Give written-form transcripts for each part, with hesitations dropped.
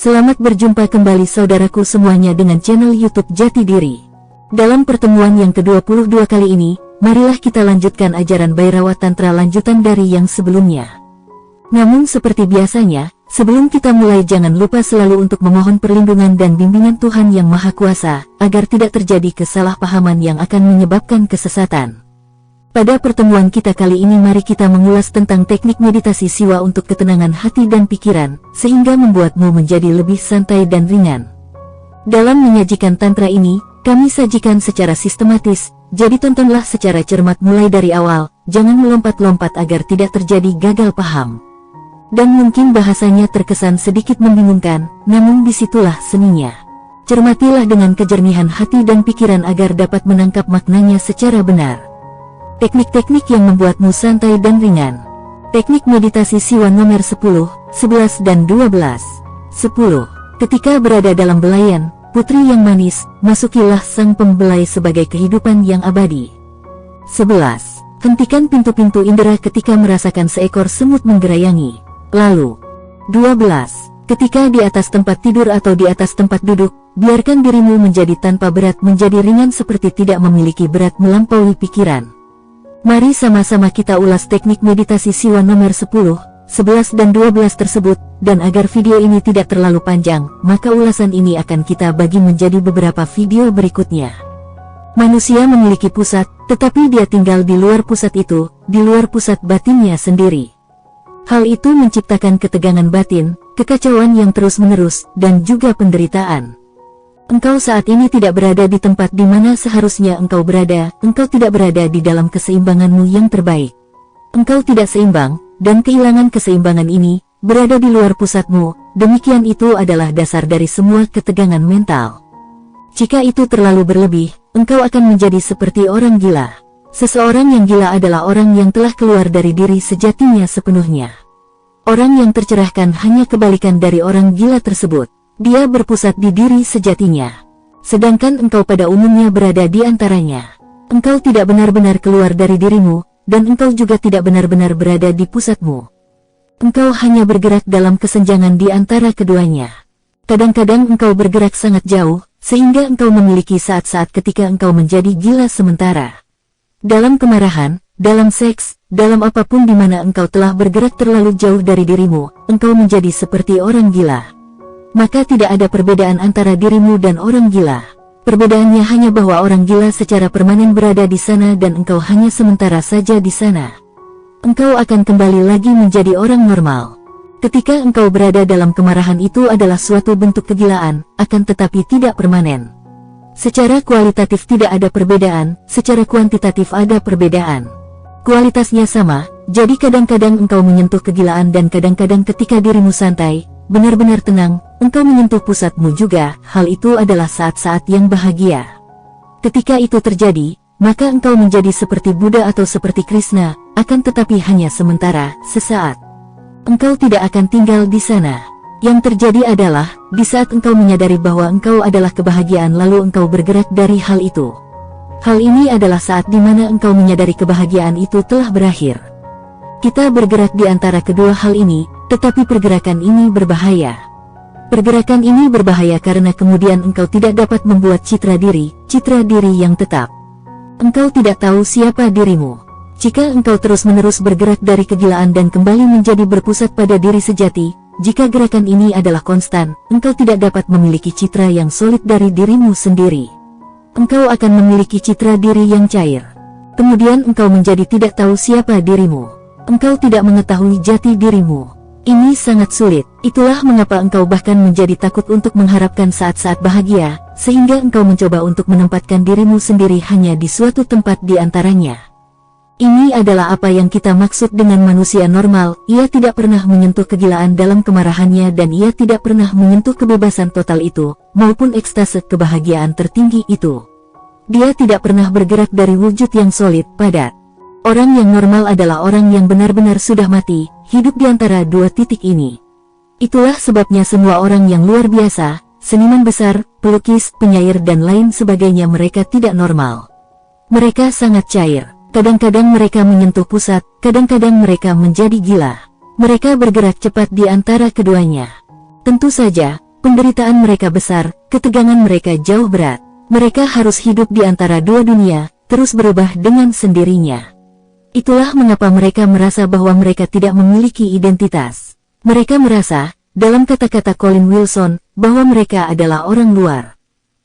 Selamat berjumpa kembali saudaraku semuanya dengan channel YouTube Jati Diri. Dalam pertemuan yang ke-22 kali ini, marilah kita lanjutkan ajaran Bhairava Tantra lanjutan dari yang sebelumnya. Namun seperti biasanya, sebelum kita mulai jangan lupa selalu untuk memohon perlindungan dan bimbingan Tuhan Yang Maha Kuasa, agar tidak terjadi kesalahpahaman yang akan menyebabkan kesesatan. Pada pertemuan kita kali ini mari kita mengulas tentang teknik meditasi siwa untuk ketenangan hati dan pikiran, sehingga membuatmu menjadi lebih santai dan ringan. Dalam menyajikan tantra ini, kami sajikan secara sistematis, jadi tontonlah secara cermat mulai dari awal, jangan melompat-lompat agar tidak terjadi gagal paham. Dan mungkin bahasanya terkesan sedikit membingungkan, namun disitulah seninya. Cermatilah dengan kejernihan hati dan pikiran agar dapat menangkap maknanya secara benar. Teknik-teknik yang membuatmu santai dan ringan. Teknik meditasi siwa nomor 10, 11 dan 12. 10. Ketika berada dalam belayan, putri yang manis, masukilah sang pembelai sebagai kehidupan yang abadi. 11. Hentikan pintu-pintu indera ketika merasakan seekor semut menggerayangi. Lalu. 12. Ketika di atas tempat tidur atau di atas tempat duduk, biarkan dirimu menjadi tanpa berat menjadi ringan seperti tidak memiliki berat melampaui pikiran. Mari sama-sama kita ulas teknik meditasi siwa nomor 10, 11 dan 12 tersebut, dan agar video ini tidak terlalu panjang, maka ulasan ini akan kita bagi menjadi beberapa video berikutnya. Manusia memiliki pusat, tetapi dia tinggal di luar pusat itu, di luar pusat batinnya sendiri. Hal itu menciptakan ketegangan batin, kekacauan yang terus-menerus, dan juga penderitaan. Engkau saat ini tidak berada di tempat di mana seharusnya engkau berada, engkau tidak berada di dalam keseimbanganmu yang terbaik. Engkau tidak seimbang, dan kehilangan keseimbangan ini, berada di luar pusatmu, demikian itu adalah dasar dari semua ketegangan mental. Jika itu terlalu berlebih, engkau akan menjadi seperti orang gila. Seseorang yang gila adalah orang yang telah keluar dari diri sejatinya sepenuhnya. Orang yang tercerahkan hanya kebalikan dari orang gila tersebut. Dia berpusat di diri sejatinya. Sedangkan engkau pada umumnya berada di antaranya. Engkau tidak benar-benar keluar dari dirimu, dan engkau juga tidak benar-benar berada di pusatmu. Engkau hanya bergerak dalam kesenjangan di antara keduanya. Kadang-kadang engkau bergerak sangat jauh, sehingga engkau memiliki saat-saat ketika engkau menjadi gila sementara. Dalam kemarahan, dalam seks, dalam apapun di mana engkau telah bergerak terlalu jauh dari dirimu, engkau menjadi seperti orang gila. Maka tidak ada perbedaan antara dirimu dan orang gila. Perbedaannya hanya bahwa orang gila secara permanen berada di sana dan engkau hanya sementara saja di sana. Engkau akan kembali lagi menjadi orang normal. Ketika engkau berada dalam kemarahan itu adalah suatu bentuk kegilaan, akan tetapi tidak permanen. Secara kualitatif tidak ada perbedaan, secara kuantitatif ada perbedaan. Kualitasnya sama, jadi kadang-kadang engkau menyentuh kegilaan dan kadang-kadang ketika dirimu santai, benar-benar tenang, engkau menyentuh pusatmu juga, hal itu adalah saat-saat yang bahagia. Ketika itu terjadi, maka engkau menjadi seperti Buddha atau seperti Krishna, akan tetapi hanya sementara, sesaat. Engkau tidak akan tinggal di sana. Yang terjadi adalah, di saat engkau menyadari bahwa engkau adalah kebahagiaan lalu engkau bergerak dari hal itu. Hal ini adalah saat di mana engkau menyadari kebahagiaan itu telah berakhir. Kita bergerak di antara kedua hal ini, tetapi pergerakan ini berbahaya. Pergerakan ini berbahaya karena kemudian engkau tidak dapat membuat citra diri yang tetap. Engkau tidak tahu siapa dirimu. Jika engkau terus-menerus bergerak dari kegilaan dan kembali menjadi berpusat pada diri sejati, jika gerakan ini adalah konstan, engkau tidak dapat memiliki citra yang solid dari dirimu sendiri. Engkau akan memiliki citra diri yang cair. Kemudian engkau menjadi tidak tahu siapa dirimu. Engkau tidak mengetahui jati dirimu. Ini sangat sulit, itulah mengapa engkau bahkan menjadi takut untuk mengharapkan saat-saat bahagia, sehingga engkau mencoba untuk menempatkan dirimu sendiri hanya di suatu tempat di antaranya. Ini adalah apa yang kita maksud dengan manusia normal, ia tidak pernah menyentuh kegilaan dalam kemarahannya dan ia tidak pernah menyentuh kebebasan total itu, maupun ekstase kebahagiaan tertinggi itu. Dia tidak pernah bergerak dari wujud yang solid, padat. Orang yang normal adalah orang yang benar-benar sudah mati, hidup di antara dua titik ini. Itulah sebabnya semua orang yang luar biasa, seniman besar, pelukis, penyair dan lain sebagainya mereka tidak normal. Mereka sangat cair, kadang-kadang mereka menyentuh pusat, kadang-kadang mereka menjadi gila. Mereka bergerak cepat di antara keduanya. Tentu saja, Penderitaan mereka besar, ketegangan mereka jauh berat. Mereka harus hidup di antara dua dunia, terus berubah dengan sendirinya. Itulah mengapa mereka merasa bahwa mereka tidak memiliki identitas. Mereka merasa, dalam kata-kata Colin Wilson, bahwa mereka adalah orang luar.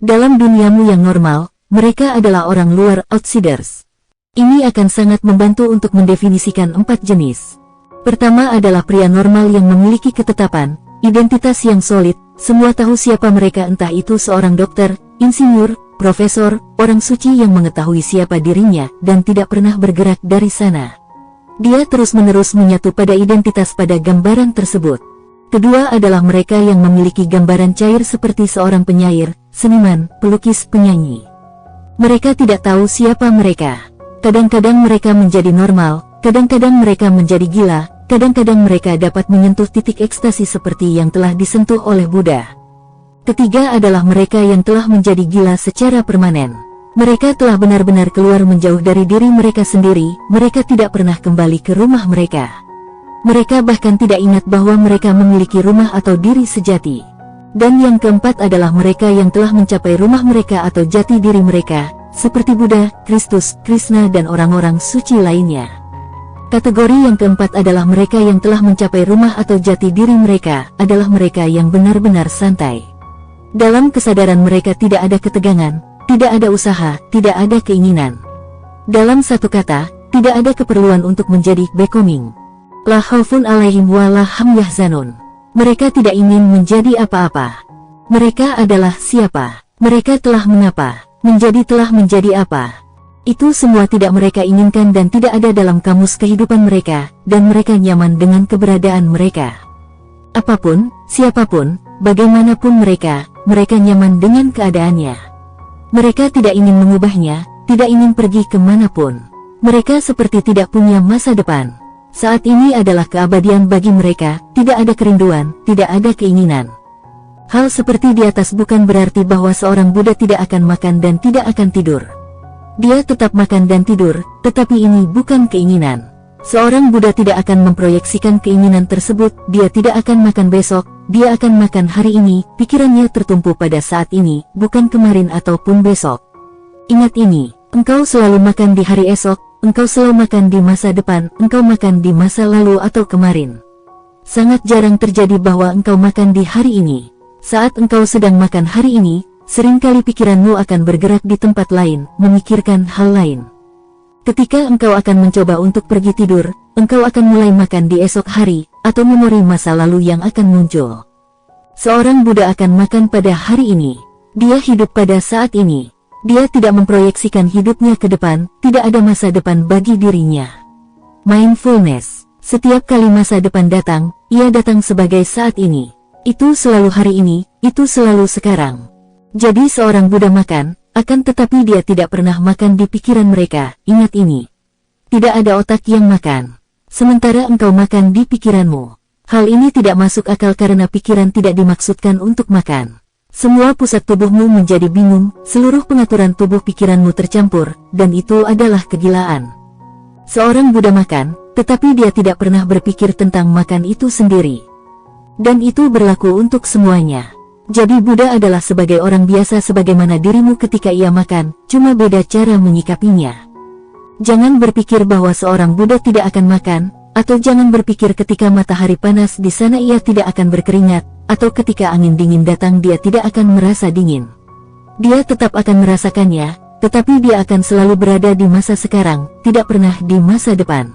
Dalam duniamu yang normal, mereka adalah orang luar, outsiders. Ini akan sangat membantu untuk mendefinisikan 4 jenis. Pertama adalah pria normal yang memiliki ketetapan, identitas yang solid, semua tahu siapa mereka, entah itu seorang dokter, insinyur, profesor, orang suci yang mengetahui siapa dirinya dan tidak pernah bergerak dari sana. Dia terus-menerus menyatu pada identitas pada gambaran tersebut. Kedua adalah mereka yang memiliki gambaran cair seperti seorang penyair, seniman, pelukis, penyanyi. Mereka tidak tahu siapa mereka. Kadang-kadang mereka menjadi normal, kadang-kadang mereka menjadi gila, kadang-kadang mereka dapat menyentuh titik ekstasi seperti yang telah disentuh oleh Buddha. Ketiga adalah mereka yang telah menjadi gila secara permanen. Mereka telah benar-benar keluar menjauh dari diri mereka sendiri, mereka tidak pernah kembali ke rumah mereka. Mereka bahkan tidak ingat bahwa mereka memiliki rumah atau diri sejati. Dan yang keempat adalah mereka yang telah mencapai rumah mereka atau jati diri mereka, seperti Buddha, Kristus, Krishna dan orang-orang suci lainnya. Kategori yang keempat adalah mereka yang telah mencapai rumah atau jati diri mereka, adalah mereka yang benar-benar santai. Dalam kesadaran mereka tidak ada ketegangan, tidak ada usaha, tidak ada keinginan. Dalam satu kata, tidak ada keperluan untuk menjadi becoming. La khaufun alaihim wa la hum yahzanun. Mereka tidak ingin menjadi apa-apa. Mereka adalah siapa? Mereka telah mengapa? Menjadi telah menjadi apa? Itu semua tidak mereka inginkan dan tidak ada dalam kamus kehidupan mereka, dan mereka nyaman dengan keberadaan mereka. Apapun, siapapun, bagaimanapun mereka nyaman dengan keadaannya. Mereka tidak ingin mengubahnya, tidak ingin pergi kemanapun. Mereka seperti tidak punya masa depan. Saat ini adalah keabadian bagi mereka, tidak ada kerinduan, tidak ada keinginan. Hal seperti di atas bukan berarti bahwa seorang Buddha tidak akan makan dan tidak akan tidur. Dia tetap makan dan tidur, tetapi ini bukan keinginan. Seorang Buddha tidak akan memproyeksikan keinginan tersebut, dia tidak akan makan besok, dia akan makan hari ini, pikirannya tertumpu pada saat ini, bukan kemarin ataupun besok. Ingat ini, engkau selalu makan di hari esok, engkau selalu makan di masa depan, engkau makan di masa lalu atau kemarin. Sangat jarang terjadi bahwa engkau makan di hari ini. Saat engkau sedang makan hari ini, seringkali pikiranmu akan bergerak di tempat lain, memikirkan hal lain. Ketika engkau akan mencoba untuk pergi tidur, engkau akan mulai makan di esok hari, atau memori masa lalu yang akan muncul. Seorang Buddha akan makan pada hari ini. Dia hidup pada saat ini. Dia tidak memproyeksikan hidupnya ke depan, tidak ada masa depan bagi dirinya. Mindfulness. Setiap kali masa depan datang, ia datang sebagai saat ini. Itu selalu hari ini, itu selalu sekarang. Jadi seorang Buddha makan, akan tetapi dia tidak pernah makan di pikiran mereka, ingat ini. Tidak ada otak yang makan. Sementara engkau makan di pikiranmu. Hal ini tidak masuk akal karena pikiran tidak dimaksudkan untuk makan. Semua pusat tubuhmu menjadi bingung, seluruh pengaturan tubuh pikiranmu tercampur, dan itu adalah kegilaan. Seorang Buddha makan, tetapi dia tidak pernah berpikir tentang makan itu sendiri. Dan itu berlaku untuk semuanya. Jadi Buddha adalah sebagai orang biasa sebagaimana dirimu ketika ia makan, cuma beda cara menyikapinya. Jangan berpikir bahwa seorang Buddha tidak akan makan, atau jangan berpikir ketika matahari panas di sana ia tidak akan berkeringat, atau ketika angin dingin datang dia tidak akan merasa dingin. Dia tetap akan merasakannya, tetapi dia akan selalu berada di masa sekarang, tidak pernah di masa depan.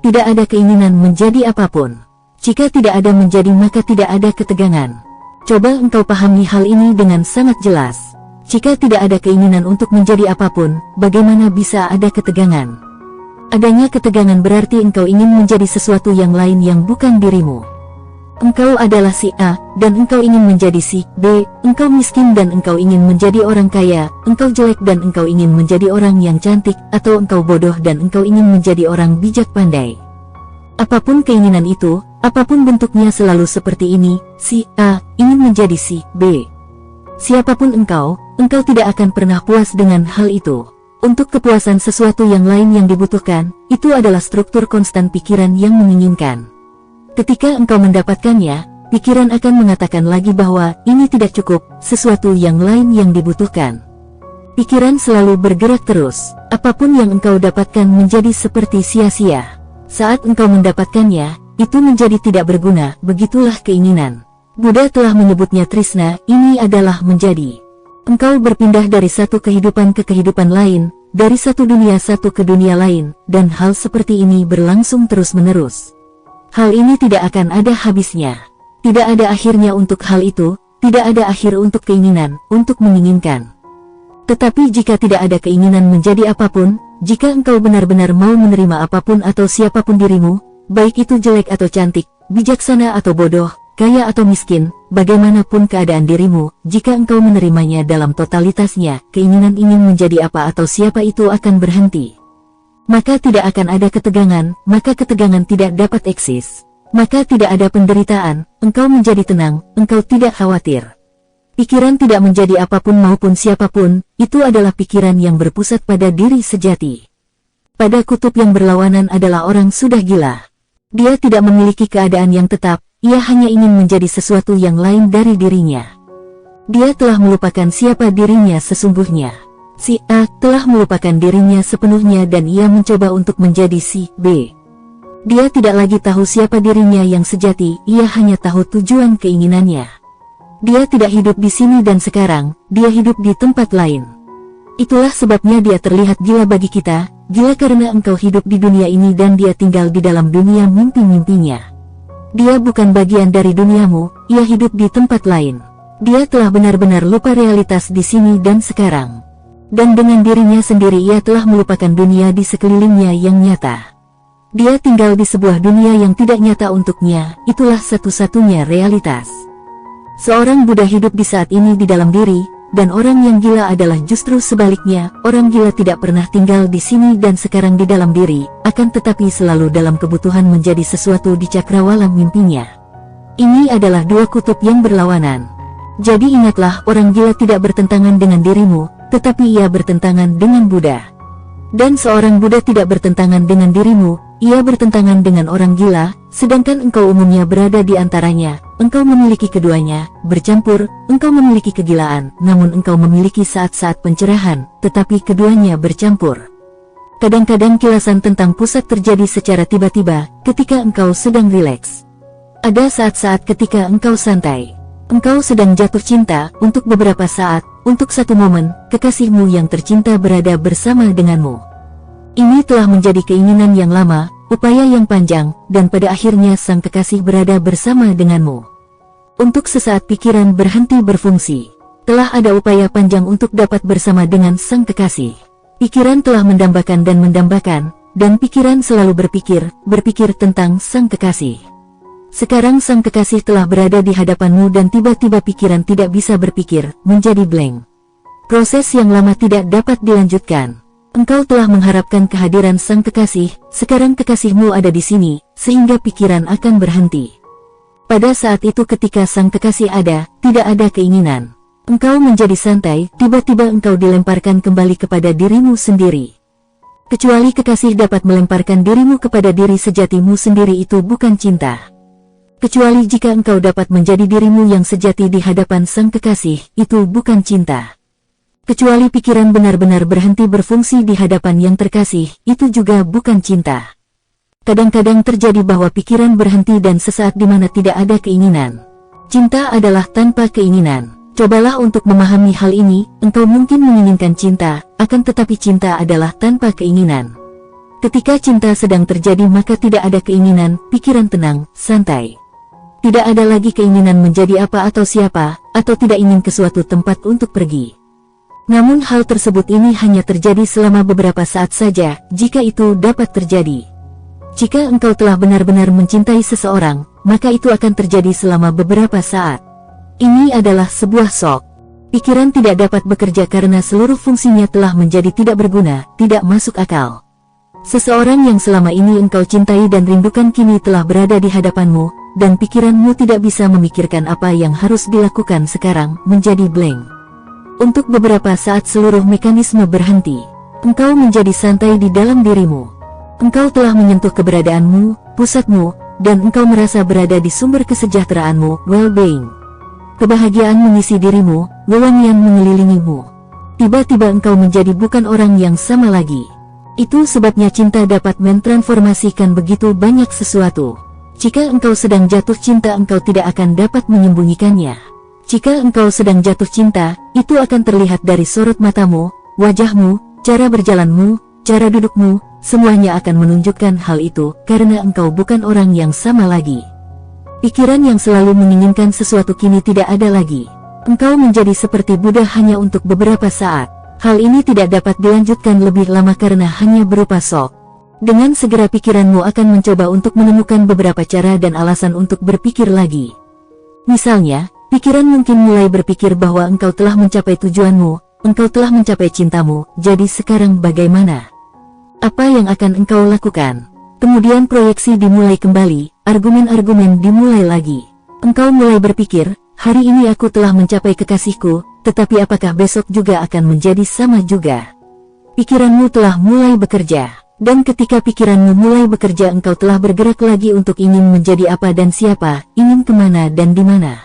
Tidak ada keinginan menjadi apapun. Jika tidak ada menjadi maka tidak ada ketegangan. Coba engkau pahami hal ini dengan sangat jelas. Jika tidak ada keinginan untuk menjadi apapun, bagaimana bisa ada ketegangan? Adanya ketegangan berarti engkau ingin menjadi sesuatu yang lain yang bukan dirimu. Engkau adalah si A, dan engkau ingin menjadi si B, engkau miskin dan engkau ingin menjadi orang kaya, engkau jelek dan engkau ingin menjadi orang yang cantik, atau engkau bodoh dan engkau ingin menjadi orang bijak pandai. Apapun keinginan itu, apapun bentuknya selalu seperti ini, si A ingin menjadi si B. Siapapun engkau tidak akan pernah puas dengan hal itu. Untuk kepuasan sesuatu yang lain yang dibutuhkan, itu adalah struktur konstan pikiran yang menginginkan. Ketika engkau mendapatkannya, pikiran akan mengatakan lagi bahwa ini tidak cukup, sesuatu yang lain yang dibutuhkan. Pikiran selalu bergerak terus, apapun yang engkau dapatkan menjadi seperti sia-sia. Saat engkau mendapatkannya, itu menjadi tidak berguna, begitulah keinginan. Buddha telah menyebutnya trisna, ini adalah menjadi. Engkau berpindah dari satu kehidupan ke kehidupan lain, dari satu dunia satu ke dunia lain, dan hal seperti ini berlangsung terus-menerus. Hal ini tidak akan ada habisnya. Tidak ada akhirnya untuk hal itu, tidak ada akhir untuk keinginan, untuk menginginkan. Tetapi jika tidak ada keinginan menjadi apapun, jika engkau benar-benar mau menerima apapun atau siapapun dirimu, baik itu jelek atau cantik, bijaksana atau bodoh, kaya atau miskin, bagaimanapun keadaan dirimu, jika engkau menerimanya dalam totalitasnya, keinginan ingin menjadi apa atau siapa itu akan berhenti. Maka tidak akan ada ketegangan, maka ketegangan tidak dapat eksis. Maka tidak ada penderitaan, engkau menjadi tenang, engkau tidak khawatir. Pikiran tidak menjadi apapun maupun siapapun, itu adalah pikiran yang berpusat pada diri sejati. Pada kutub yang berlawanan adalah orang sudah gila. Dia tidak memiliki keadaan yang tetap, ia hanya ingin menjadi sesuatu yang lain dari dirinya. Dia telah melupakan siapa dirinya sesungguhnya. Si A telah melupakan dirinya sepenuhnya dan ia mencoba untuk menjadi si B. Dia tidak lagi tahu siapa dirinya yang sejati, ia hanya tahu tujuan keinginannya. Dia tidak hidup di sini dan sekarang, dia hidup di tempat lain. Itulah sebabnya dia terlihat gila bagi kita, gila karena engkau hidup di dunia ini dan dia tinggal di dalam dunia mimpi-mimpinya. Dia bukan bagian dari duniamu, ia hidup di tempat lain. Dia telah benar-benar lupa realitas di sini dan sekarang. Dan dengan dirinya sendiri ia telah melupakan dunia di sekelilingnya yang nyata. Dia tinggal di sebuah dunia yang tidak nyata untuknya, itulah satu-satunya realitas. Seorang Buddha hidup di saat ini di dalam diri, dan orang yang gila adalah justru sebaliknya, orang gila tidak pernah tinggal di sini dan sekarang di dalam diri, akan tetapi selalu dalam kebutuhan menjadi sesuatu di cakrawala mimpinya. Ini adalah dua kutub yang berlawanan. Jadi ingatlah, orang gila tidak bertentangan dengan dirimu, tetapi ia bertentangan dengan Buddha. Dan seorang Buddha tidak bertentangan dengan dirimu, ia bertentangan dengan orang gila, sedangkan engkau umumnya berada di antaranya. Engkau memiliki keduanya, bercampur, engkau memiliki kegilaan, namun engkau memiliki saat-saat pencerahan, tetapi keduanya bercampur. Kadang-kadang kilasan tentang pusat terjadi secara tiba-tiba, ketika engkau sedang rileks. Ada saat-saat ketika engkau santai. Engkau sedang jatuh cinta, untuk beberapa saat, untuk satu momen, kekasihmu yang tercinta berada bersama denganmu. Ini telah menjadi keinginan yang lama, upaya yang panjang, dan pada akhirnya sang kekasih berada bersama denganmu. Untuk sesaat pikiran berhenti berfungsi. Telah ada upaya panjang untuk dapat bersama dengan sang kekasih. Pikiran telah mendambakan, dan pikiran selalu berpikir tentang sang kekasih. Sekarang sang kekasih telah berada di hadapanmu dan tiba-tiba pikiran tidak bisa berpikir, menjadi blank. Proses yang lama tidak dapat dilanjutkan. Engkau telah mengharapkan kehadiran sang kekasih, sekarang kekasihmu ada di sini, sehingga pikiran akan berhenti. Pada saat itu ketika sang kekasih ada, tidak ada keinginan. Engkau menjadi santai, tiba-tiba engkau dilemparkan kembali kepada dirimu sendiri. Kecuali kekasih dapat melemparkan dirimu kepada diri sejatimu sendiri, itu bukan cinta. Kecuali jika engkau dapat menjadi dirimu yang sejati di hadapan sang kekasih, itu bukan cinta. Kecuali pikiran benar-benar berhenti berfungsi di hadapan yang terkasih, itu juga bukan cinta. Kadang-kadang terjadi bahwa pikiran berhenti dan sesaat di mana tidak ada keinginan. Cinta adalah tanpa keinginan. Cobalah untuk memahami hal ini, engkau mungkin menginginkan cinta, akan tetapi cinta adalah tanpa keinginan. Ketika cinta sedang terjadi maka tidak ada keinginan, pikiran tenang, santai. Tidak ada lagi keinginan menjadi apa atau siapa, atau tidak ingin ke suatu tempat untuk pergi. Namun hal tersebut ini hanya terjadi selama beberapa saat saja, jika itu dapat terjadi. Jika engkau telah benar-benar mencintai seseorang, maka itu akan terjadi selama beberapa saat. Ini adalah sebuah shock. Pikiran tidak dapat bekerja karena seluruh fungsinya telah menjadi tidak berguna, tidak masuk akal. Seseorang yang selama ini engkau cintai dan rindukan kini telah berada di hadapanmu, dan pikiranmu tidak bisa memikirkan apa yang harus dilakukan sekarang, menjadi blank. Untuk beberapa saat seluruh mekanisme berhenti. Engkau menjadi santai di dalam dirimu. Engkau telah menyentuh keberadaanmu, pusatmu, dan engkau merasa berada di sumber kesejahteraanmu, well-being. Kebahagiaan mengisi dirimu, wewangian mengelilingimu. Tiba-tiba engkau menjadi bukan orang yang sama lagi. Itu sebabnya cinta dapat mentransformasikan begitu banyak sesuatu. Jika engkau sedang jatuh cinta, engkau tidak akan dapat menyembunyikannya. Jika engkau sedang jatuh cinta, itu akan terlihat dari sorot matamu, wajahmu, cara berjalanmu, cara dudukmu, semuanya akan menunjukkan hal itu, karena engkau bukan orang yang sama lagi. Pikiran yang selalu menginginkan sesuatu kini tidak ada lagi. Engkau menjadi seperti Buddha hanya untuk beberapa saat. Hal ini tidak dapat dilanjutkan lebih lama karena hanya berupa shock. Dengan segera pikiranmu akan mencoba untuk menemukan beberapa cara dan alasan untuk berpikir lagi. Misalnya, pikiran mungkin mulai berpikir bahwa engkau telah mencapai tujuanmu, engkau telah mencapai cintamu, jadi sekarang bagaimana? Apa yang akan engkau lakukan? Kemudian proyeksi dimulai kembali, argumen-argumen dimulai lagi. Engkau mulai berpikir, hari ini aku telah mencapai kekasihku, tetapi apakah besok juga akan menjadi sama juga? Pikiranmu telah mulai bekerja, dan ketika pikiranmu mulai bekerja engkau telah bergerak lagi untuk ingin menjadi apa dan siapa, ingin kemana dan di mana.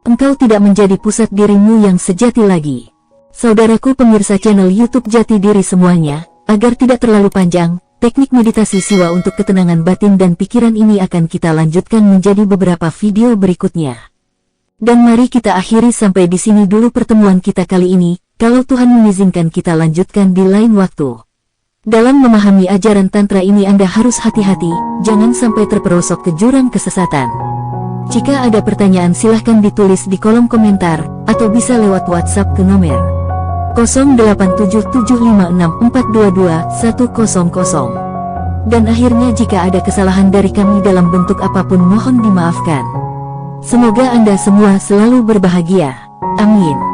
Engkau tidak menjadi pusat dirimu yang sejati lagi. Saudaraku pemirsa channel YouTube Jati Diri semuanya, agar tidak terlalu panjang, teknik meditasi siwa untuk ketenangan batin dan pikiran ini akan kita lanjutkan menjadi beberapa video berikutnya. Dan mari kita akhiri sampai di sini dulu pertemuan kita kali ini, kalau Tuhan mengizinkan kita lanjutkan di lain waktu. Dalam memahami ajaran Tantra ini Anda harus hati-hati, jangan sampai terperosok ke jurang kesesatan. Jika ada pertanyaan silahkan ditulis di kolom komentar, atau bisa lewat WhatsApp ke nomor 087756422100. Dan akhirnya jika ada kesalahan dari kami dalam bentuk apapun mohon dimaafkan. Semoga Anda semua selalu berbahagia. Amin.